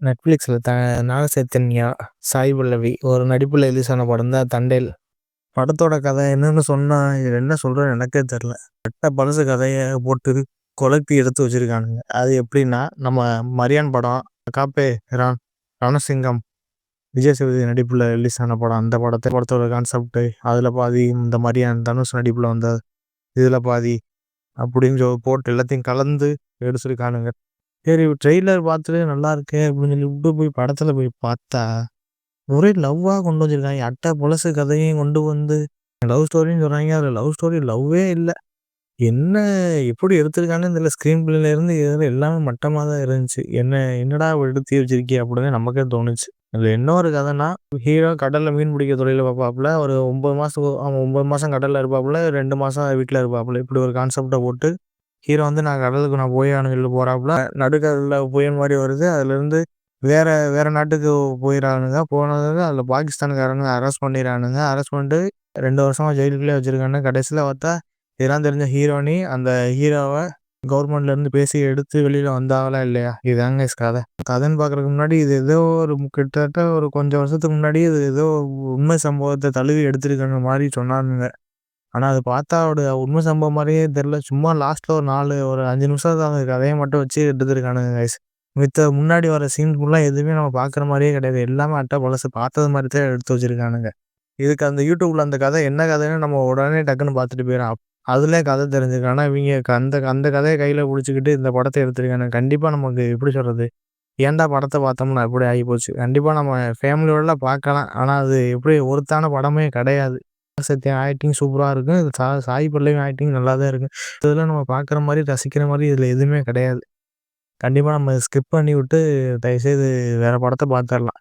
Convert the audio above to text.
Netflixல நாக சைத்தன்யா, சாய் பல்லவி ஒரு நடிப்புல ரிலீஸ் ஆன படம் தான் தண்டேல். படத்தோட கதை என்னன்னு சொன்னா, இதுல என்ன சொல்றதுன்னு எனக்கே தெரியல. பழசு கதைய போட்டு குழப்பி எடுத்து வச்சிருக்கானுங்க. அது எப்படின்னா, நம்ம மரியான் படம், காப்பே ரான் ரணசிங்கம், விஜய் சேதுபதி நடிப்புல ரிலீஸ் ஆன படம். அந்த படத்தோட கான்செப்ட் அதுல பாதி, இந்த மரியான் தனுஷ் நடிப்புல வந்த இதுல பாதி அப்படின்னு போட்டு எல்லாத்தையும் கலந்து எடுத்திருக்கானுங்க. சரி ட்ரெய்லர் பார்த்துட்டு நல்லா இருக்கே அப்படின்னு சொல்லிட்டு போய் படத்துல போய் பார்த்தா, ஒரே லவ்வா கொண்டு வந்திருக்காங்க. பழசு கதையும் கொண்டு வந்து லவ் ஸ்டோரின்னு சொல்றாங்க. அதுல லவ் ஸ்டோரி லவ்வே இல்ல. என்ன எப்படி எடுத்திருக்காங்கன்னு தெரியல. ஸ்க்ரீன் பிளேல இருந்து இதுல எல்லாமே மட்டமா தான் இருந்துச்சு. என்னடா எடுத்து வச்சிருக்கியே அப்படின்னு நமக்கே தோணுச்சு. அதுல என்ன ஒரு கதைன்னா, ஹீரோ கடல்ல மீன் பிடிக்க தொழில பார்ப்பாப்புல. ஒரு 9 மாசம் 9 மாசம் கடல்ல இருப்பாப்புல. 2 மாசம் வீட்ல இருப்பாப்புல. இப்படி ஒரு கான்செப்ட்ட போட்டு ஹீரோ வந்து நான் கடலுக்கு போயே ஆகணும்னு சொல்லி போறாப்புல. நடுக்கடல்ல புயல் மாரி வருது. அதுலேருந்து வேற வேற நாட்டுக்கு போயிறானுங்க. போனதுக்கு அதில பாகிஸ்தான்காரனுங்க அரெஸ்ட் பண்ணிறானுங்க. அரெஸ்ட் பண்ணிட்டு 2 வருஷமா ஜெயிலுக்குள்ளே வச்சிருக்கானுங்க. கடைசியில பார்த்தா இதெல்லாம் தெரிஞ்ச ஹீரோயினி அந்த ஹீரோவ கவர்மெண்ட்லேருந்து பேசி எடுத்து வெளியில வந்தாங்களா இல்லையா? இதாங்க கதை. கதைன்னு பார்க்குறதுக்கு முன்னாடி இது ஏதோ ஒரு கிட்டத்தட்ட ஒரு கொஞ்சம் வருஷத்துக்கு முன்னாடி இது ஏதோ உண்மை சம்பவத்த தழுவி எடுத்திருக்காங்க மாரி சொன்னானுங்க. ஆனா அது பார்த்தா உண்மை சம்பவம் மாரியே தெரியல. சும்மா லாஸ்ட்ல ஒரு 5 நிமிஷம் அந்த கதைய மட்டும் வச்சு எடுத்துருக்கானுங்க கைஸ். மித்த முன்னாடி வர சீன் ஃபுல்லா எதுவுமே நம்ம பார்க்குற மாரியே கிடையாது. எல்லாமே பழசு பார்த்தது மாரி தான் எடுத்து வச்சிருக்கானுங்க. இதுக்கு அந்த YouTubeல அந்த கதை என்ன கதைன்னு நம்ம உடனே டக்குன்னு பார்த்துட்டு போயிர்றோம். அதிலயே கதை தெரிஞ்சுக்கும். ஆனா இவிங்க அந்த அந்த கதைய கையில புடிச்சுக்கிட்டு இந்த படத்த எடுத்திருக்கானுங்க. கண்டிப்பா நமக்கு எப்படி சொல்றது? ஏன்டா படத்த பார்த்தோம்னா இப்படி ஆகிப்போச்சு. கண்டிப்பா நம்ம ஃபேமிலியோடலாம் பார்க்கலாம். ஆனா அது எப்படி ஒர்த்தான படமே கிடையாது. சத்யன் ஆக்டிங் சூப்பரா இருக்கு. சாய் பல்லவி ஆக்டிங் நல்லா தான் இருக்கு. இதெல்லாம் நம்ம பார்க்குற மாரி, ரசிக்கிற மாரி இதில எதுவுமே கிடையாது. கண்டிப்பா நம்ம ஸ்கிப் பண்ணி விட்டு தயவுசெய்து வேற படத்த பார்த்துரலாம்.